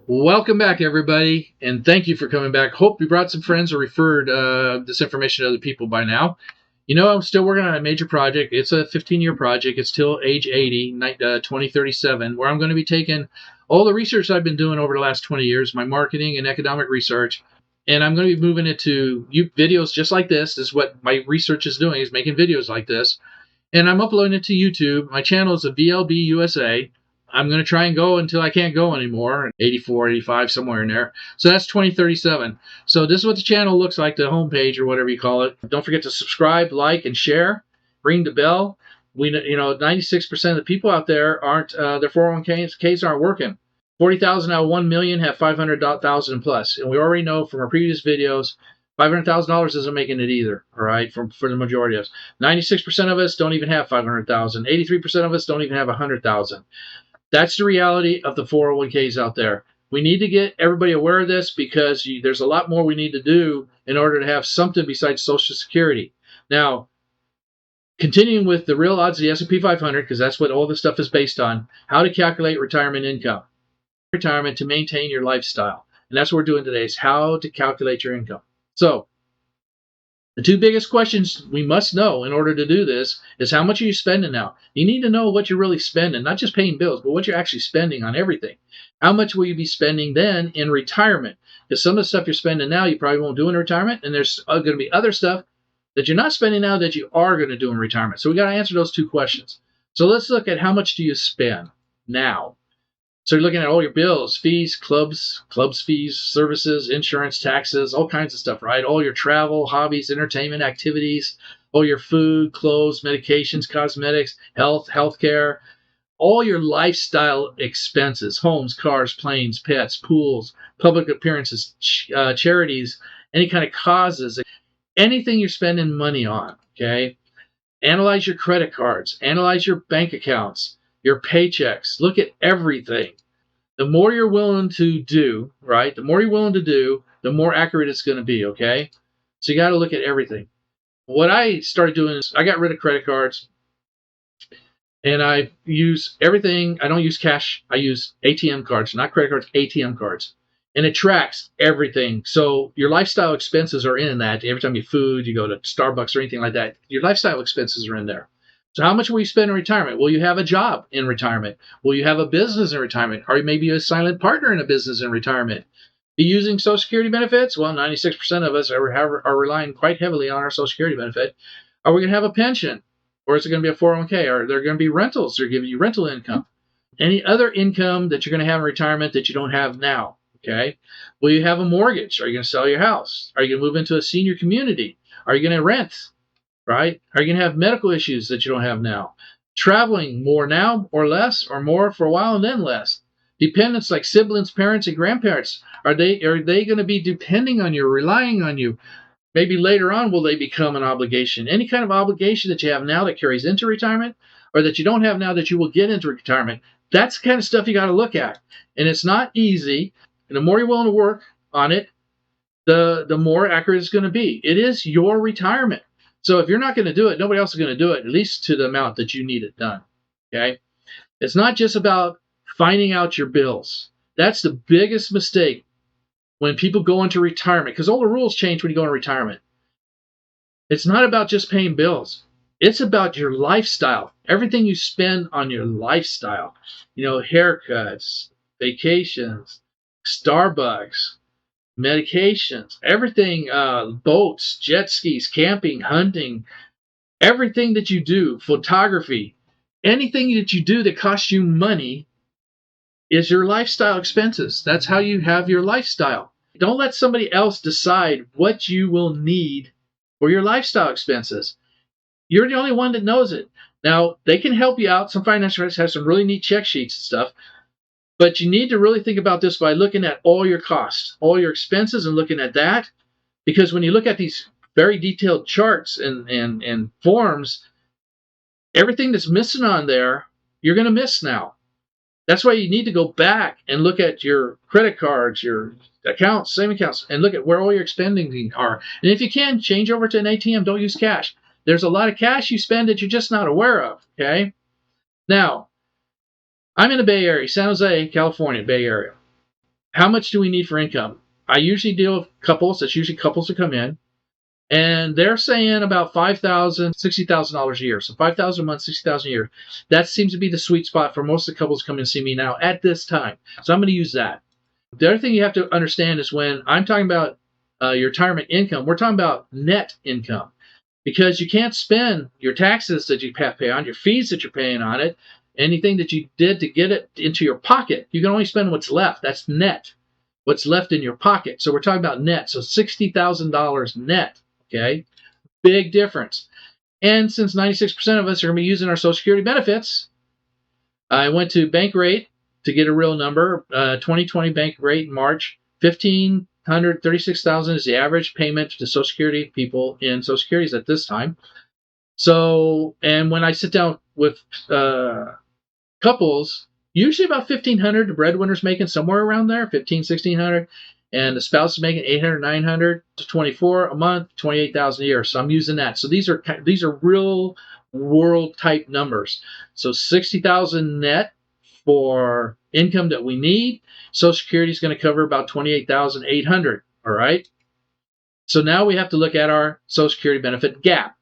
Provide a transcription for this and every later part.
Welcome back, everybody, and thank you for coming back. Hope you brought some friends or referred this information to other people by now. You know, I'm still working on a major project. It's a 15-year project. It's till age 80, 2037, where I'm going to be taking all the research I've been doing over the last 20 years, my marketing and economic research, and I'm going to be moving it to videos just like this. This is what my research is doing, is making videos like this. And I'm uploading it to YouTube. My channel is a VLB USA. I'm going to try and go until I can't go anymore, 84, 85, somewhere in there. So that's 2037. So this is what the channel looks like, the homepage or whatever you call it. Don't forget to subscribe, like, and share. Ring the bell. 96% of the people out there aren't, their 401ks aren't working. 40,000 out of 1 million have 500,000 plus. And we already know from our previous videos, $500,000 isn't making it either, all right, for the majority of us. 96% of us don't even have 500,000. 83% of us don't even have 100,000. That's the reality of the 401ks out there. We need to get everybody aware of this because there's a lot more we need to do in order to have something besides Social Security. Now, continuing with the real odds of the S&P 500, because that's what all this stuff is based on, how to calculate retirement income. Retirement to maintain your lifestyle. And that's what we're doing today, is how to calculate your income. So, the two biggest questions we must know in order to do this is how much are you spending now? You need to know what you're really spending, not just paying bills, but what you're actually spending on everything. How much will you be spending then in retirement? Because some of the stuff you're spending now you probably won't do in retirement, and there's going to be other stuff that you're not spending now that you are going to do in retirement. So we got to answer those two questions. So let's look at how much do you spend now. So you're looking at all your bills, fees, clubs fees, services, insurance, taxes, all kinds of stuff, right? All your travel, hobbies, entertainment, activities, all your food, clothes, medications, cosmetics, healthcare, all your lifestyle expenses, homes, cars, planes, pets, pools, public appearances, charities, any kind of causes, anything you're spending money on, okay? Analyze your credit cards, analyze your bank accounts, your paychecks, look at everything. The more you're willing to do, right? The more you're willing to do, the more accurate it's going to be, okay? So you got to look at everything. What I started doing is I got rid of credit cards and I use everything. I don't use cash. I use ATM cards, not credit cards, ATM cards. And it tracks everything. So your lifestyle expenses are in that. Every time you food, you go to Starbucks or anything like that, your lifestyle expenses are in there. So how much will you spend in retirement? Will you have a job in retirement? Will you have a business in retirement? Are you maybe a silent partner in a business in retirement? Are you using Social Security benefits? Well, 96% of us are relying quite heavily on our Social Security benefit. Are we going to have a pension? Or is it going to be a 401k? Are there going to be rentals? They're giving you rental income. Any other income that you're going to have in retirement that you don't have now? Okay. Will you have a mortgage? Are you going to sell your house? Are you going to move into a senior community? Are you going to rent? Right? Are you going to have medical issues that you don't have now? Traveling more now or less, or more for a while and then less? Dependents like siblings, parents, and grandparents, are they going to be depending on you, relying on you? Maybe later on will they become an obligation? Any kind of obligation that you have now that carries into retirement, or that you don't have now that you will get into retirement? That's the kind of stuff you got to look at. And it's not easy. And the more you're willing to work on it, the more accurate it's going to be. It is your retirement. So if you're not going to do it, nobody else is going to do it, at least to the amount that you need it done. Okay? It's not just about finding out your bills. That's the biggest mistake when people go into retirement, because all the rules change when you go into retirement. It's not about just paying bills. It's about your lifestyle. Everything you spend on your lifestyle. Haircuts, vacations, Starbucks, medications, everything, boats, jet skis, camping, hunting, everything that you do, photography, anything that you do that costs you money is your lifestyle expenses. That's how you have your lifestyle. Don't let somebody else decide what you will need for your lifestyle expenses. You're the only one that knows it. Now, they can help you out. Some financial advisors have some really neat check sheets and stuff. But you need to really think about this by looking at all your costs, all your expenses, and looking at that. Because when you look at these very detailed charts and forms, everything that's missing on there, you're going to miss now. That's why you need to go back and look at your credit cards, your accounts, same accounts, and look at where all your spending are. And if you can, change over to an ATM. Don't use cash. There's a lot of cash you spend that you're just not aware of, okay? Now, I'm in the Bay Area, San Jose, California, Bay Area. how much do we need for income? I usually deal with couples. That's usually couples that come in. And they're saying about $5,000, $60,000 a year. So $5,000 a month, $60,000 a year. That seems to be the sweet spot for most of the couples coming to see me now at this time. So I'm going to use that. The other thing you have to understand is when I'm talking about your retirement income, we're talking about net income, because you can't spend your taxes that you have to pay on, your fees that you're paying on it, anything that you did to get it into your pocket. You can only spend what's left. That's net, what's left in your pocket. So we're talking about net. So $60,000 net. Okay, big difference. And since 96% of us are going to be using our Social Security benefits, I went to Bankrate to get a real number. 2020 Bankrate in March, $1,536,000 is the average payment to Social Security people in Social Securities at this time. So, and when I sit down with couples, usually about $1,500. The breadwinner's making somewhere around there, $1,500, $1,600. And the spouse is making $800, $900 to $24 a month, $28,000 a year. So I'm using that. So these are real world type numbers. So $60,000 net for income that we need. Social Security is going to cover about $28,800. All right. So now we have to look at our Social Security benefit gap.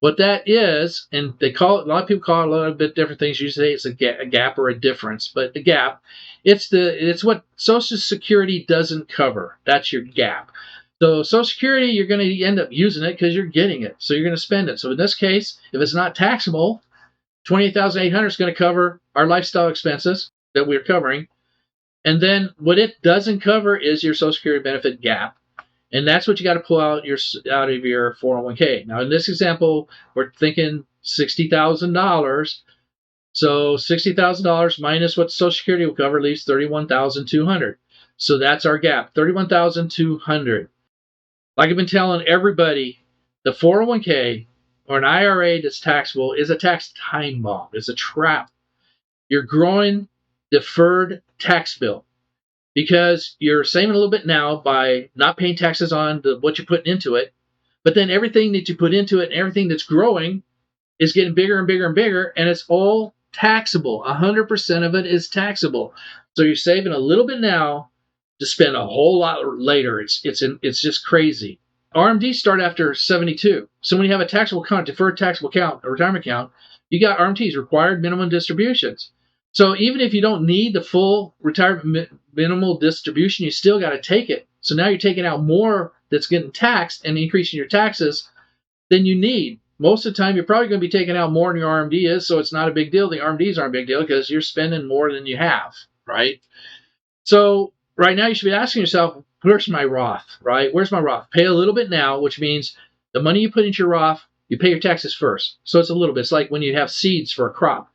What that is, and they call it, a lot of people call it a little bit different things. Usually it's a gap or a difference, but the gap, it's what Social Security doesn't cover. That's your gap. So Social Security, you're going to end up using it because you're getting it, so you're going to spend it. So in this case, if it's not taxable, $28,800 is going to cover our lifestyle expenses that we're covering, and then what it doesn't cover is your Social Security benefit gap. And that's what you got to pull out of your 401k. Now, in this example, we're thinking $60,000. So $60,000 minus what Social Security will cover leaves $31,200. So that's our gap, $31,200. Like I've been telling everybody, the 401k or an IRA that's taxable is a tax time bomb. It's a trap. You're growing deferred tax bill, because you're saving a little bit now by not paying taxes on what you're putting into it, but then everything that you put into it and everything that's growing is getting bigger and bigger and bigger, and it's all taxable. 100% of it is taxable. So you're saving a little bit now to spend a whole lot later. It's just crazy. RMDs start after 72. So when you have a taxable account, deferred taxable account, a retirement account, you got RMDs, required minimum distributions. So even if you don't need the full retirement minimal distribution, you still got to take it. So now you're taking out more that's getting taxed and increasing your taxes than you need. Most of the time, you're probably going to be taking out more than your RMD is, so it's not a big deal. The RMDs aren't a big deal because you're spending more than you have, right? So right now, you should be asking yourself, where's my Roth, right? Where's my Roth? Pay a little bit now, which means the money you put into your Roth, you pay your taxes first. So it's a little bit. It's like when you have seeds for a crop.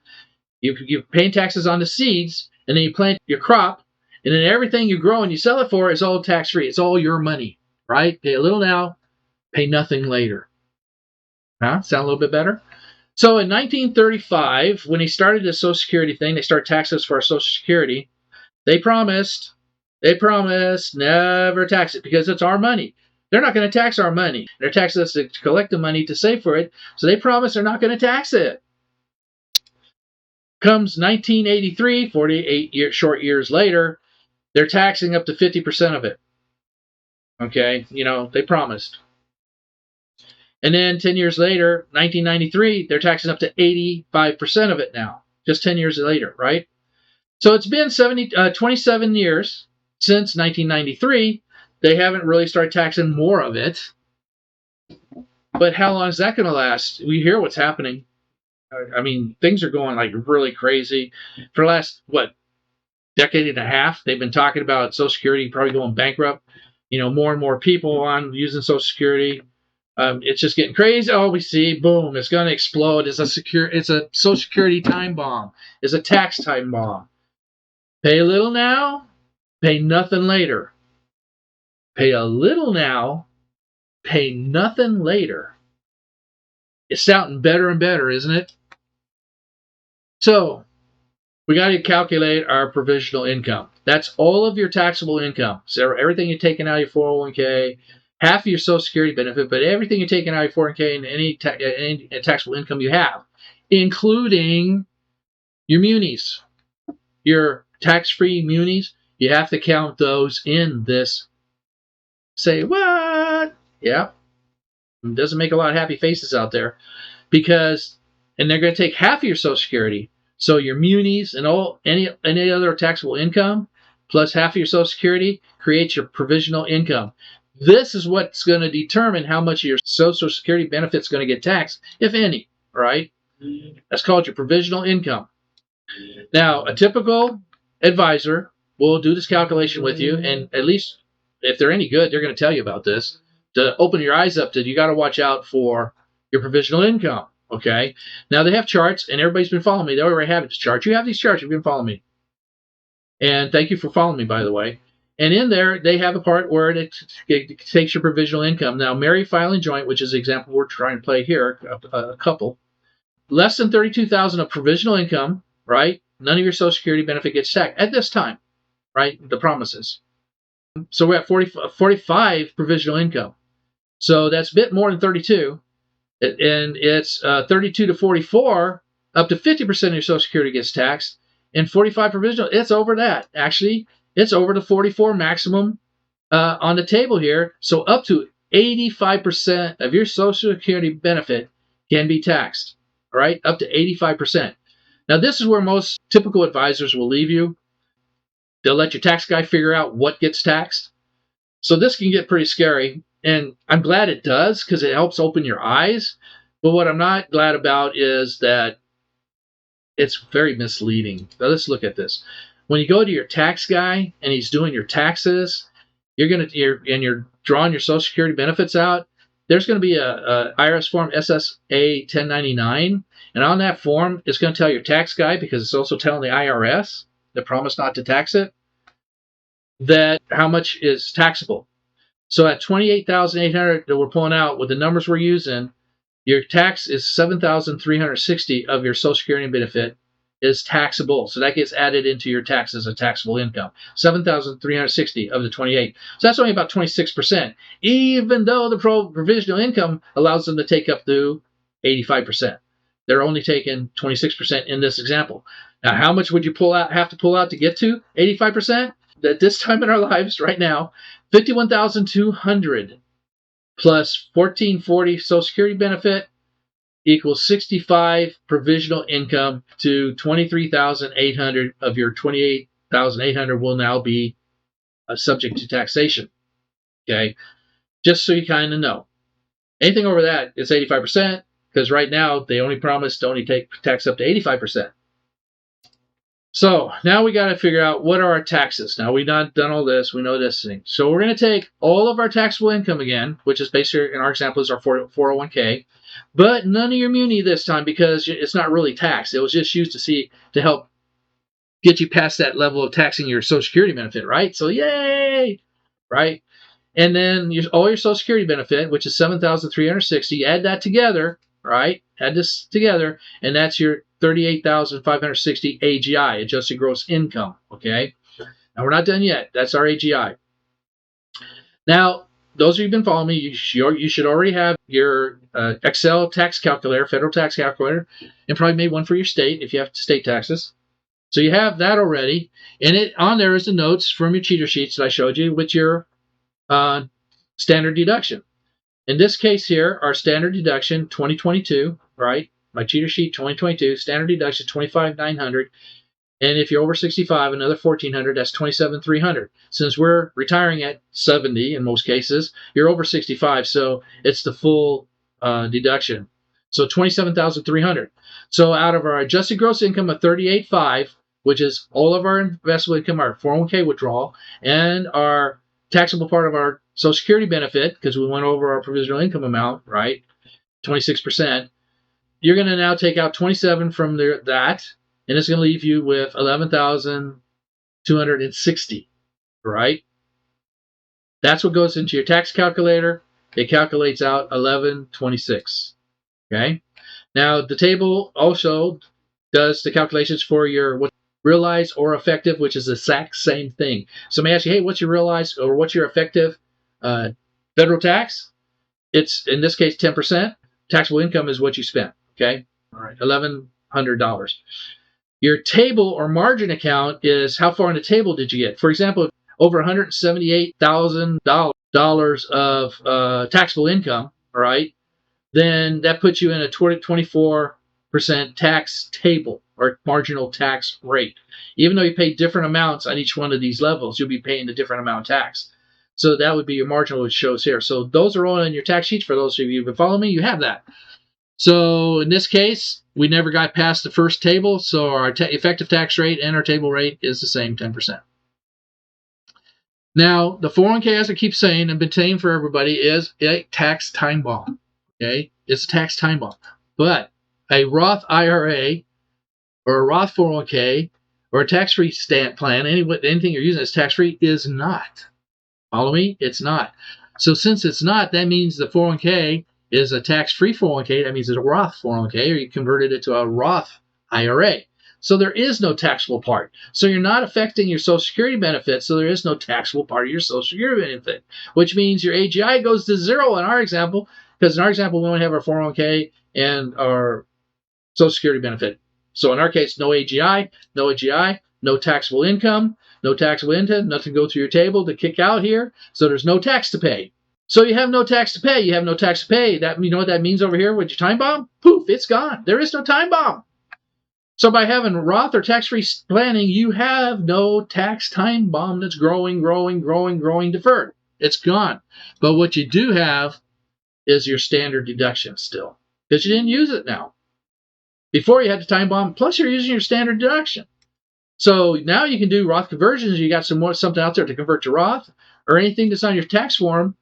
You're paying taxes on the seeds, and then you plant your crop, and then everything you grow and you sell it for is all tax-free. It's all your money, right? Pay a little now, pay nothing later. Huh? Sound a little bit better? So in 1935, when they started the Social Security thing, they started taxes for our Social Security. They promised never tax it because it's our money. They're not going to tax our money. They're taxing us to collect the money to save for it. So they promise they're not going to tax it. Comes 1983, 48 short years later, they're taxing up to 50% of it. Okay, they promised. And then 10 years later, 1993, they're taxing up to 85% of it now, just 10 years later, right? So it's been 27 years since 1993. They haven't really started taxing more of it. But how long is that going to last? We hear what's happening. I mean, things are going like really crazy. For the last, decade and a half, they've been talking about Social Security probably going bankrupt. More and more people on using Social Security. It's just getting crazy. Oh, we see, boom, it's going to explode. It's a Social Security time bomb. It's a tax time bomb. Pay a little now, pay nothing later. Pay a little now, pay nothing later. It's sounding better and better, isn't it? So we got to calculate our provisional income. That's all of your taxable income. So everything you're taking out of your 401k, half of your Social Security benefit, but everything you're taking out of your 401k and any taxable income you have, including your munis, your tax-free munis. You have to count those in this. Say, what? Yeah. It doesn't make a lot of happy faces out there because, and they're going to take half of your Social Security. So your munis and any other taxable income plus half of your Social Security creates your provisional income. This is what's going to determine how much of your Social Security benefit is going to get taxed, if any, right? That's called your provisional income. Now, a typical advisor will do this calculation with you, and at least if they're any good, they're going to tell you about this to open your eyes up to. You got to watch out for your provisional income. Okay. Now they have charts, and everybody's been following me. They already have this chart. You have these charts. You've been following me, and thank you for following me, by the way. And in there, they have a part where it takes your provisional income. Now, married filing joint, which is the example we're trying to play here, a couple, less than $32,000 of provisional income, right? None of your Social Security benefit gets taxed at this time, right? The promises. So we're at 45 provisional income. So that's a bit more than 32. And it's 32 to 44, up to 50% of your Social Security gets taxed. And 45 provisional, it's over that. Actually, it's over the 44 maximum on the table here. So up to 85% of your Social Security benefit can be taxed. All right, up to 85%. Now, this is where most typical advisors will leave you. They'll let your tax guy figure out what gets taxed. So this can get pretty scary. And I'm glad it does because it helps open your eyes. But what I'm not glad about is that it's very misleading. Now, let's look at this. When you go to your tax guy and he's doing your taxes, you're drawing your Social Security benefits out. There's going to be a IRS form SSA 1099, and on that form, it's going to tell your tax guy, because it's also telling the IRS that promised not to tax it, that how much is taxable. So at $28,800 that we're pulling out with the numbers we're using, your tax is $7,360 of your Social Security benefit is taxable. So that gets added into your tax as a taxable income. $7,360 of the 28. So that's only about 26%, even though the provisional income allows them to take up to 85%. They're only taking 26% in this example. Now, how much would you have to pull out to get to 85%? At this time in our lives right now, $51,200 plus $1,440 Social Security benefit equals 65 provisional income to $23,800 of your $28,800 will now be subject to taxation. Okay, just so you kind of know. Anything over that is 85%, because right now they only promise to only take tax up to 85%. So now we got to figure out what are our taxes. Now we've not done all this. We know this thing. So we're going to take all of our taxable income again, which is basically in our example is our 401k, but none of your muni this time because it's not really taxed. It was just used to help get you past that level of taxing your Social Security benefit, right? So yay, right? And then all your Social Security benefit, which is $7,360, add that together, right? Add this together, and that's your $38,560 AGI, adjusted gross income. Okay. Now we're not done yet. That's our AGI. Now, those of you who've been following me, you should already have your Excel tax calculator, federal tax calculator, and probably made one for your state if you have state taxes. So you have that already, and on there is the notes from your cheater sheets that I showed you with your standard deduction. In this case here, our standard deduction 2022, right? My cheater sheet 2022, standard deduction $25,900, and if you're over 65, another $1,400. That's $27,300. Since we're retiring at 70 in most cases, you're over 65, so it's the full deduction. So $27,300. So out of our adjusted gross income of $38,500, which is all of our investable income, our 401k withdrawal, and our taxable part of our Social Security benefit, because we went over our provisional income amount, right? 26%. You're going to now take out 27 from that, and it's going to leave you with 11,260, right? That's what goes into your tax calculator. It calculates out 1126. Okay. Now the table also does the calculations for your realized or effective, which is the exact same thing. So may I ask you, hey, what's your realized or what's your effective federal tax? It's in this case 10%. Taxable income is what you spent. Okay. All right. $1,100. Your table or margin account is how far in the table did you get. For example, over $178,000 of taxable income, all right, then that puts you in a 24% tax table or marginal tax rate. Even though you pay different amounts on each one of these levels, you'll be paying a different amount of tax. So that would be your marginal, which shows here. So those are all in your tax sheets. For those of you who've been following me, you have that. So in this case, we never got past the first table, so our effective tax rate and our table rate is the same, 10%. Now, the 401k, as I keep saying and been saying for everybody, is a tax time bomb. Okay, it's a tax time bomb. But a Roth IRA or a Roth 401k or a tax-free plan, anything you're using as tax-free, is not. Follow me? It's not. So since it's not, that means the 401k is a tax-free 401k. That means it's a Roth 401k, or you converted it to a Roth IRA. So there is no taxable part. So you're not affecting your Social Security benefit, so there is no taxable part of your Social Security benefit, which means your AGI goes to zero in our example, because in our example, we only have our 401k and our Social Security benefit. So in our case, no AGI, no taxable income, nothing go through your table to kick out here, so there's no tax to pay. So you have no tax to pay. That, you know what that means over here with your time bomb? Poof, it's gone. There is no time bomb. So by having Roth or tax-free planning, you have no tax time bomb that's growing deferred. It's gone. But what you do have is your standard deduction still, because you didn't use it now. Before you had the time bomb, plus you're using your standard deduction. So now you can do Roth conversions. You got something out there to convert to Roth, or anything that's on your tax form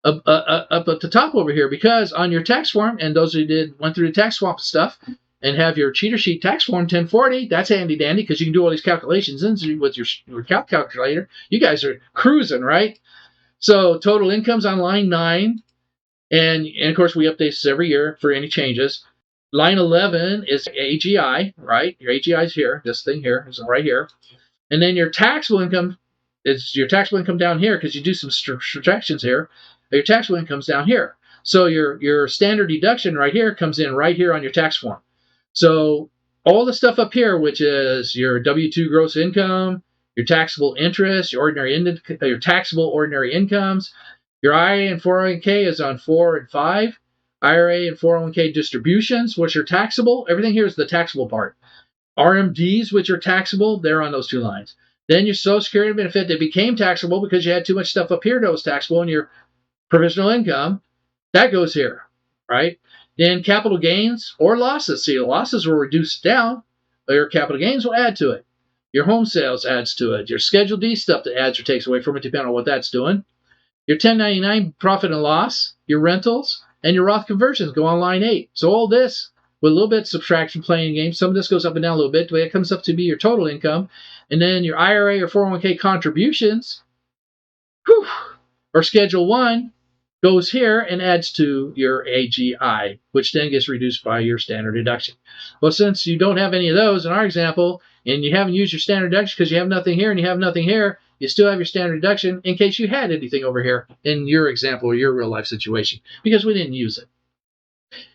up at the top over here, because on your tax form, and those who went through the tax swap stuff and have your cheater sheet tax form 1040, that's handy dandy, because you can do all these calculations with your calculator. You guys are cruising, right? So total income's on line 9, and of course we update this every year for any changes. Line 11 is AGI, right? Your AGI is here. This thing here is right here. And then your taxable income is your taxable income down here, because you do some subtractions here. Your taxable income's down here. So your standard deduction right here comes in right here on your tax form. So all the stuff up here, which is your W-2 gross income, your taxable interest, your taxable ordinary incomes, your IRA and 401k is on 4 and 5. IRA and 401k distributions, which are taxable. Everything here is the taxable part. RMDs, which are taxable, they're on those two lines. Then your Social Security benefit that became taxable because you had too much stuff up here that was taxable, and your provisional income, that goes here, right? Then capital gains or losses. See, your losses will reduce it down, but your capital gains will add to it. Your home sales adds to it. Your Schedule D stuff that adds or takes away from it, depending on what that's doing. Your 1099 profit and loss, your rentals, and your Roth conversions go on line 8. So all this, with a little bit of subtraction playing game, some of this goes up and down a little bit, but it comes up to be your total income. And then your IRA or 401k contributions, or Schedule 1, goes here and adds to your AGI, which then gets reduced by your standard deduction. Well, since you don't have any of those in our example, and you haven't used your standard deduction because you have nothing here and you have nothing here, you still have your standard deduction in case you had anything over here in your example or your real life situation, because we didn't use it.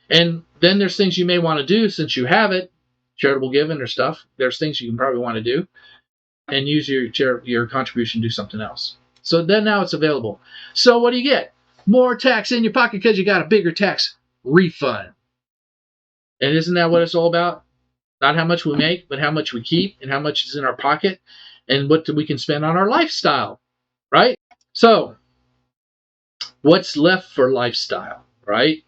And then there's things you may want to do since you have it, charitable giving or stuff. There's things you can probably want to do and use your contribution to do something else. So then now it's available. So what do you get? More tax in your pocket because you got a bigger tax refund. And isn't that what it's all about? Not how much we make, but how much we keep and how much is in our pocket and what we can spend on our lifestyle, right? So what's left for lifestyle, right?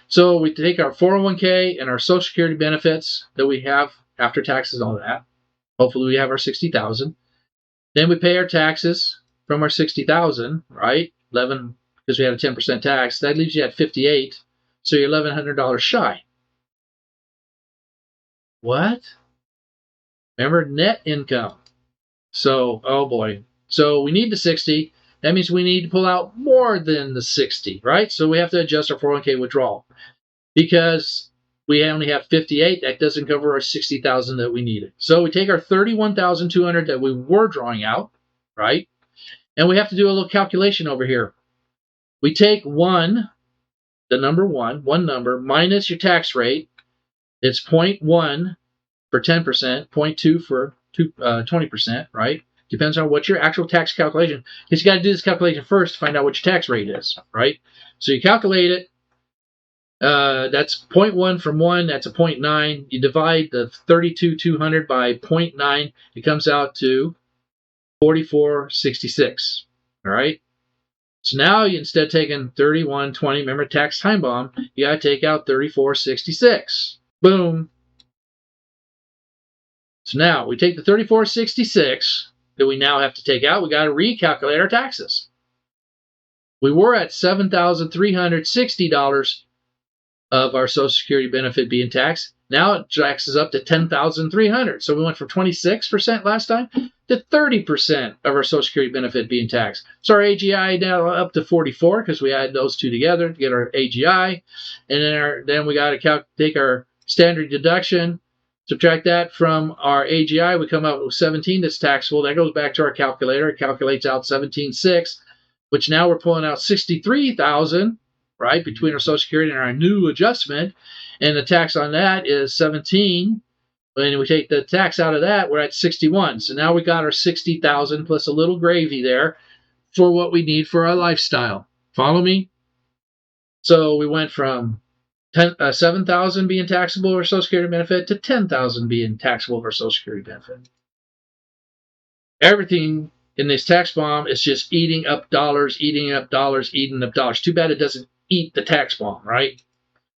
So we take our 401k and our Social Security benefits that we have after taxes and all that. Hopefully we have our $60,000. Then we pay our taxes from our $60,000, right? 11, because we had a 10% tax. That leaves you at $58,000. So you're $1,100 shy. What? Remember, net income. So, oh boy. So we need the 60. That means we need to pull out more than the 60, right? So we have to adjust our 401k withdrawal. Because we only have 58, that doesn't cover our 60,000 that we needed. So we take our 31,200 that we were drawing out, right? And we have to do a little calculation over here. We take the number one number, minus your tax rate. It's 0.1 for 10%, 0.2 for 20%, right? Depends on what your actual tax calculation, because you got to do this calculation first to find out what your tax rate is, right? So you calculate it. That's 0.1 from 1, that's a 0.9. You divide the 32,200 by 0.9, it comes out to 44.66. All right? So now, instead of taking 31.20, remember tax time bomb, you got to take out 34.66. Boom. So now, we take the 34.66 that we now have to take out. We got to recalculate our taxes. We were at $7,360 of our Social Security benefit being taxed. Now it taxes up to $10,300. So we went from 26% last time to 30% of our Social Security benefit being taxed. So our AGI now up to 44 because we add those two together to get our AGI. And then we got to take our standard deduction, subtract that from our AGI. We come up with 17 that's taxable. That goes back to our calculator. It calculates out 17.6, which now we're pulling out 63,000. Right, between our Social Security and our new adjustment, and the tax on that is 17. When we take the tax out of that, we're at 61. So now we got our 60,000 plus a little gravy there for what we need for our lifestyle. Follow me? So we went from 7,000 being taxable over Social Security benefit to 10,000 being taxable over Social Security benefit. Everything in this tax bomb is just eating up dollars, eating up dollars, eating up dollars. Too bad it doesn't eat the tax bomb, right?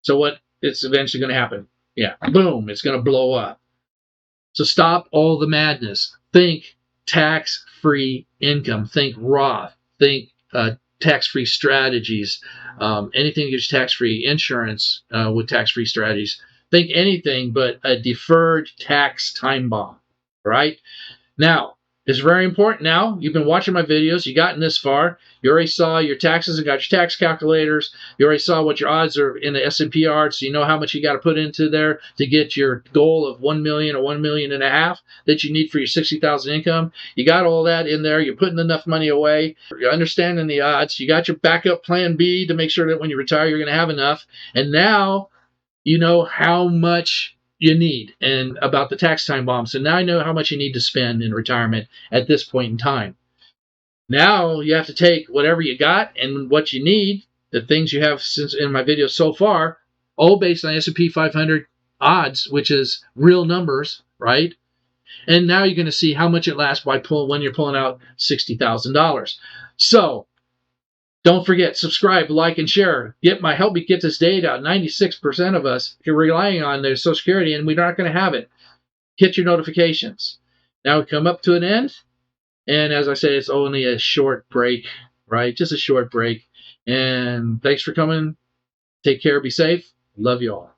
So what is eventually going to happen? Yeah, boom, it's going to blow up. So stop all the madness. Think tax-free income. Think Roth. Think tax-free strategies. Anything that gives you tax-free insurance with tax-free strategies. Think anything but a deferred tax time bomb, right? Now, it's very important now. You've been watching my videos. You gotten this far. You already saw your taxes and got your tax calculators. You already saw what your odds are in the S&P are, so you know how much you got to put into there to get your goal of 1 million or 1.5 million that you need for your 60,000 income. You got all that in there. You're putting enough money away. You're understanding the odds. You got your backup plan B to make sure that when you retire, you're going to have enough. And now you know how much you need and about the tax time bomb. So now I know how much you need to spend in retirement at this point in time. Now you have to take whatever you got and what you need, the things you have since in my videos so far, all based on S&P 500 odds, which is real numbers, right? And now you're going to see how much it lasts when you're pulling out $60,000. So don't forget, subscribe, like, and share. Help me get this data. 96% of us are relying on their Social Security, and we're not going to have it. Hit your notifications. Now we come up to an end, and as I say, it's only a short break, right? Just a short break. And thanks for coming. Take care. Be safe. Love you all.